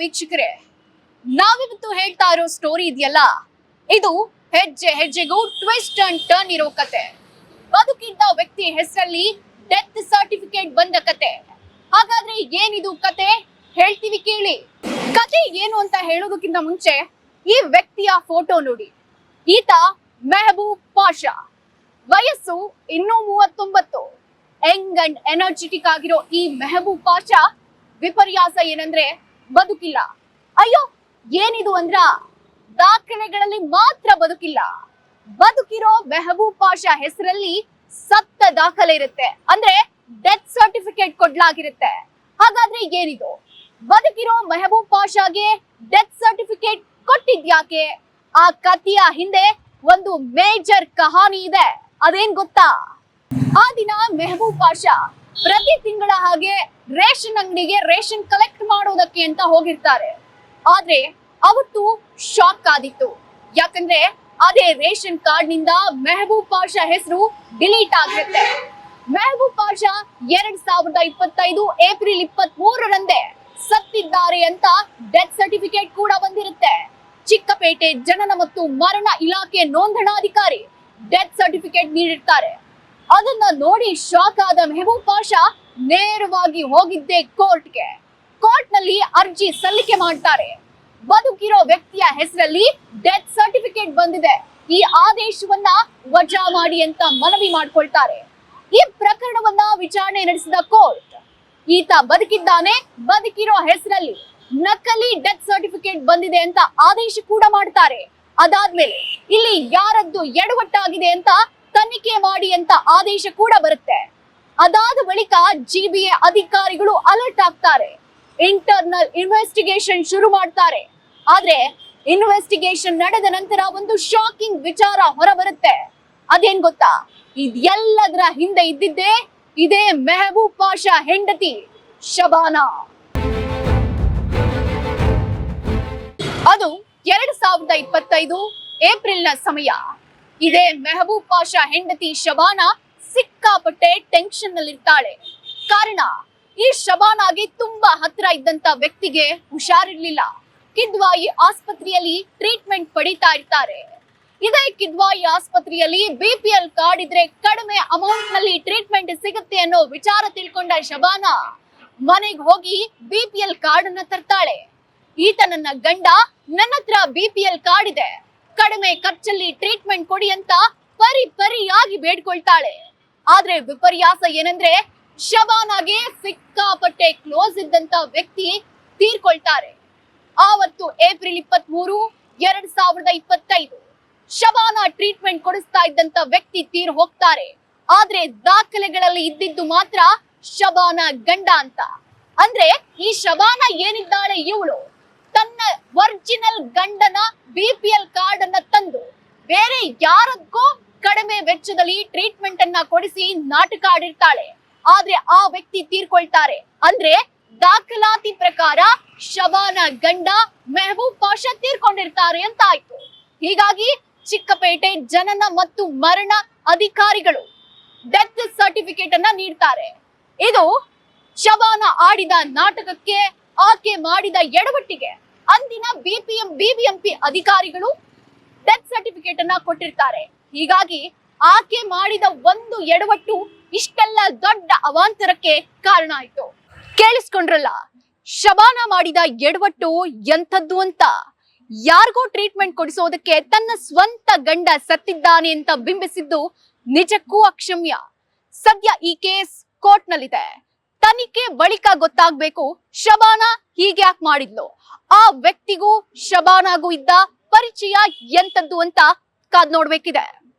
ವೀಕ್ಷಕರೇ, ನಾವಿವತ್ತು ಹೇಳ್ತಾ ಇರೋ ಸ್ಟೋರಿ ಇದೆಯಲ್ಲ, ಇದು ಹೆಜ್ಜೆ ಹೆಜ್ಜೆಗೂ ಟ್ವಿಸ್ಟ್ ಅಂಡ್ ಟರ್ನ್ ಇರೋ ಕತೆ. ಬದುಕಿದ್ದ ವ್ಯಕ್ತಿ ಹೆಸರಲ್ಲಿ ಡೆತ್ ಸರ್ಟಿಫಿಕೇಟ್ ಬಂದ ಕತೆ. ಹಾಗಾದ್ರೆ ಏನಿದು ಕತೆ ಹೇಳ್ತೀವಿ ಕೇಳಿ. ಕತೆ ಏನು ಅಂತ ಹೇಳೋದಕ್ಕಿಂತ ಮುಂಚೆ ಈ ವ್ಯಕ್ತಿಯ ಫೋಟೋ ನೋಡಿ. ಈತ ಮೆಹಬೂಬ್ ಪಾಷಾ, ವಯಸ್ಸು ಇನ್ನೂ 39. ಯಂಗ್ ಅಂಡ್ ಎನರ್ಜೆಟಿಕ್ ಆಗಿರೋ ಈ ಮೆಹಬೂಬ್ ಪಾಷಾ ವಿಪರ್ಯಾಸ ಏನಂದ್ರೆ ಬದುಕಿಲ್ಲ. ಅಯ್ಯೋ, ಏನಿದು ಅಂದ್ರ ದಾಖಲೆಗಳಲ್ಲಿ ಮಾತ್ರ ಬದುಕಿಲ್ಲ. ಬದುಕಿರೋ ಮೆಹಬೂಬ್ ಪಾಷಾ ಹೆಸರಲ್ಲಿ ಸತ್ತ ದಾಖಲೆ ಇರುತ್ತೆ, ಅಂದ್ರೆ ಡೆತ್ ಸರ್ಟಿಫಿಕೇಟ್ ಕೊಡ್ಲಾಗಿರುತ್ತೆ. ಹಾಗಾದ್ರೆ ಏನಿದು? ಬದುಕಿರೋ ಮೆಹಬೂಬ್ ಪಾಷಾಗೆ ಡೆತ್ ಸರ್ಟಿಫಿಕೇಟ್ ಕೊಟ್ಟಿದ್ಯಾಕೆ? ಆ ಕಥೆಯ ಹಿಂದೆ ಒಂದು ಮೇಜರ್ ಕಹಾನಿ ಇದೆ. ಅದೇನ್ ಗೊತ್ತಾ? ಆ ದಿನ ಮೆಹಬೂಬ್ ಪಾಷಾ ಪ್ರತಿ ತಿಂಗಳ ಹಾಗೆ ರೇಷನ್ ಅಂಗಡಿಗೆ ರೇಷನ್ ಕಲೆಕ್ಟ್ ಮಾಡೋದಕ್ಕೆ ಅಂತ ಹೋಗಿರ್ತಾರೆ. ಆದ್ರೆ ಅವತ್ತು ಶಾಕ್ ಆದಿತ್ತು. ಯಾಕಂದ್ರೆ ಅದೇ ರೇಷನ್ ಕಾರ್ಡ್ ನಿಂದ ಮೆಹಬೂಬ್ ಪಾಷಾ ಹೆಸರು ಡಿಲೀಟ್ ಆಗಿರುತ್ತೆ. ಮೆಹಬೂಬ್ ಪಾಷಾ 2025 ಏಪ್ರಿಲ್ 23ರಂದೇ ಸತ್ತಿದ್ದಾರೆ ಅಂತ ಡೆತ್ ಸರ್ಟಿಫಿಕೇಟ್ ಕೂಡ ಬಂದಿರುತ್ತೆ. ಚಿಕ್ಕಪೇಟೆ ಜನನ ಮತ್ತು ಮರಣ ಇಲಾಖೆ ನೋಂದಣಾಧಿಕಾರಿ ಡೆತ್ ಸರ್ಟಿಫಿಕೇಟ್ ನೀಡಿರ್ತಾರೆ. ಅದನ್ನ ನೋಡಿ ಶಾಕ್ ಆದ ಮೆಹಬೂಬ್ ಪಾಷಾ ನೇರವಾಗಿ ಹೋಗಿದ್ದೆ ಕೋರ್ಟ್ಗೆ. ಕೋರ್ಟ್ ನಲ್ಲಿ ಅರ್ಜಿ ಸಲ್ಲಿಕೆ ಮಾಡ್ತಾರೆ. ಬದುಕಿರೋ ವ್ಯಕ್ತಿಯ ಹೆಸರಲ್ಲಿ ಡೆತ್ ಸರ್ಟಿಫಿಕೇಟ್ ಬಂದಿದೆ, ಈ ಆದೇಶವನ್ನ ವಜಾ ಮಾಡಿ ಅಂತ ಮನವಿ ಮಾಡ್ಕೊಳ್ತಾರೆ. ಈ ಪ್ರಕರಣವನ್ನ ವಿಚಾರಣೆ ನಡೆಸಿದ ಕೋರ್ಟ್, ಈತ ಬದುಕಿದ್ದಾನೆ, ಬದುಕಿರೋ ಹೆಸರಲ್ಲಿ ನಕಲಿ ಡೆತ್ ಸರ್ಟಿಫಿಕೇಟ್ ಬಂದಿದೆ ಅಂತ ಆದೇಶ ಕೂಡ ಮಾಡ್ತಾರೆ. ಅದಾದ್ಮೇಲೆ ಇಲ್ಲಿ ಯಾರದ್ದು ಎಡವಟ್ಟಾಗಿದೆ ಅಂತ ತನಿಖೆ ಮಾಡಿ ಅಂತ ಆದೇಶ ಕೂಡ ಬರುತ್ತೆ. ಅದಾದ ಬಳಿಕ ಜಿಬಿಎ ಅಧಿಕಾರಿಗಳು ಅಲರ್ಟ್ ಆಗ್ತಾರೆ. ಇಂಟರ್ನಲ್ ಇನ್ವೆಸ್ಟಿಗೇಷನ್ ಶುರು ಮಾಡ್ತಾರೆ. ಆದ್ರೆ ಇನ್ವೆಸ್ಟಿಗೇಷನ್ ನಡೆದ ನಂತರ ಒಂದು ಶಾಕಿಂಗ್ ವಿಚಾರ ಹೊರಬರುತ್ತೆ. ಅದೇನ್ ಗೊತ್ತಾ? ಇದೆಲ್ಲದರ ಹಿಂದೆ ಇದ್ದಿದ್ದೇ ಇದೇ ಮೆಹಬೂಬ್ ಪಾಷಾ ಹೆಂಡತಿ ಶಬಾನಾ. ಅದು 2025 ಏಪ್ರಿಲ್ನ ಸಮಯ. ಇದೇ ಮೆಹಬೂಬ್ ಪಾಷಾ ಹೆಂಡತಿ ಶಬಾನಾ ಸಿಕ್ಕಾಪಟ್ಟೆ ಟೆನ್ಷನ್ ನಲ್ಲಿರ್ತಾಳೆ. ಕಾರಣ, ಈ ಶಬಾನಾಗೆ ತುಂಬಾ ಹತ್ರ ಇದ್ದಂತ ವ್ಯಕ್ತಿಗೆ ಹುಷಾರಿರ್ಲಿಲ್ಲ. ಕಿದ್ವಾಯಿ ಆಸ್ಪತ್ರೆಯಲ್ಲಿ ಟ್ರೀಟ್ಮೆಂಟ್ ಪಡಿತಾ ಇರ್ತಾರೆ. ಇದೇ ಕಿದ್ವಾಯಿ ಆಸ್ಪತ್ರೆಯಲ್ಲಿ BPL ಕಾರ್ಡ್ ಇದ್ರೆ ಕಡಿಮೆ ಅಮೌಂಟ್ ನಲ್ಲಿ ಟ್ರೀಟ್ಮೆಂಟ್ ಸಿಗುತ್ತೆ ಅನ್ನೋ ವಿಚಾರ ತಿಳ್ಕೊಂಡ ಶಬಾನಾ ಮನೆಗೆ ಹೋಗಿ BPL ಕಾರ್ಡ್ ಅನ್ನ ತರ್ತಾಳೆ. ಈತ ನನ್ನ ಗಂಡ, ನನ್ನ ಹತ್ರ BPL ಕಾರ್ಡ್ ಇದೆ, ಕಡಿಮೆ ಖರ್ಚಲ್ಲಿ ಟ್ರೀಟ್ಮೆಂಟ್ ಕೊಡಿ ಅಂತ ಪರಿಯಾಗಿ ಬೇಡ್ಕೊಳ್ತಾಳೆ. ಆದ್ರೆ ವಿಪರ್ಯಾಸ ಏನಂದ್ರೆ ಶಬಾನಾಗೆ ಸಿಕ್ಕಾಪಟ್ಟೆ ಕ್ಲೋಸ್ ಇದ್ದಂತ ವ್ಯಕ್ತಿ ತೀರ್ಕೊಳ್ತಾರೆ. ಆವತ್ತು ಏಪ್ರಿಲ್ 23, 2025 ಶಬಾನಾ ಟ್ರೀಟ್ಮೆಂಟ್ ಕೊಡಿಸ್ತಾ ಇದ್ದಂತ ವ್ಯಕ್ತಿ ತೀರ್ ಹೋಗ್ತಾರೆ. ಆದ್ರೆ ದಾಖಲೆಗಳಲ್ಲಿ ಇದ್ದಿದ್ದು ಮಾತ್ರ ಶಬಾನಾ ಗಂಡ ಅಂತ. ಅಂದ್ರೆ ಈ ಶಬಾನಾ ಏನಿದ್ದಾಳೆ, ಇವಳು ತನ್ನ ಒರಿಜಿನಲ್ ಗಂಡನ BPL ಕಾರ್ಡ್ ಅನ್ನ ತಂದು ಬೇರೆ ಯಾರಕ್ಕೋ ಕಡಿಮೆ ವೆಚ್ಚದಲ್ಲಿ ಟ್ರೀಟ್ಮೆಂಟ್ ಅನ್ನ ಕೊಡಿಸಿ ನಾಟಕ ಆಡಿರ್ತಾಳೆ. ಆದ್ರೆ ಆ ವ್ಯಕ್ತಿ ತೀರ್ಕೊಳ್ತಾರೆ. ಅಂದ್ರೆ ದಾಖಲಾತಿ ಪ್ರಕಾರ ಶಬಾನಾ ಗಂಡ ಮೆಹಬೂಬ್ ಪಾಷಾ ತೀರ್ಕೊಂಡಿರ್ತಾರೆ ಅಂತ ಆಯ್ತು. ಹೀಗಾಗಿ ಚಿಕ್ಕಪೇಟೆ ಜನನ ಮತ್ತು ಮರಣ ಅಧಿಕಾರಿಗಳು ಡೆತ್ ಸರ್ಟಿಫಿಕೇಟ್ ಅನ್ನ ನೀಡ್ತಾರೆ. ಇದು ಶಬಾನಾ ಆಡಿದ ನಾಟಕಕ್ಕೆ, ಆಕೆ ಮಾಡಿದ ಎಡವಟ್ಟಿಗೆ ಅಂದಿನ BBMP ಅಧಿಕಾರಿಗಳು ಡೆತ್ ಸರ್ಟಿಫಿಕೇಟ್ ಅನ್ನ ಕೊಟ್ಟಿರ್ತಾರೆ. ಹೀಗಾಗಿ ಆಕೆ ಮಾಡಿದ ಒಂದು ಎಡವಟ್ಟು ಇಷ್ಟೆಲ್ಲ ದೊಡ್ಡ ಅವಾಂತರಕ್ಕೆ ಕಾರಣ ಆಯ್ತು. ಕೇಳಿಸ್ಕೊಂಡ್ರಲ್ಲ, ಶಬಾನಾ ಮಾಡಿದ ಎಡವಟ್ಟು ಎಂಥದ್ದು ಅಂತ. ಯಾರಿಗೋ ಟ್ರೀಟ್ಮೆಂಟ್ ಕೊಡಿಸೋದಕ್ಕೆ ತನ್ನ ಸ್ವಂತ ಗಂಡ ಸತ್ತಿದ್ದಾನೆ ಅಂತ ಬಿಂಬಿಸಿದ್ದು ನಿಜಕ್ಕೂ ಅಕ್ಷಮ್ಯ. ಸದ್ಯ ಈ ಕೇಸ್ ಕೋರ್ಟ್ ನಲ್ಲಿದೆ. ತನಿಖೆ ಬಳಿಕ ಗೊತ್ತಾಗ್ಬೇಕು ಶಬಾನಾ ಹೀಗೆ ಯಾಕೆ ಮಾಡಿದ್ಲು, ಆ ವ್ಯಕ್ತಿಗೂ ಶಬಾನಾಗೂ ಇದ್ದ ಪರಿಚಯ ಎಂತದ್ದು ಅಂತ ಕಾದ್ ನೋಡ್ಬೇಕಿದೆ.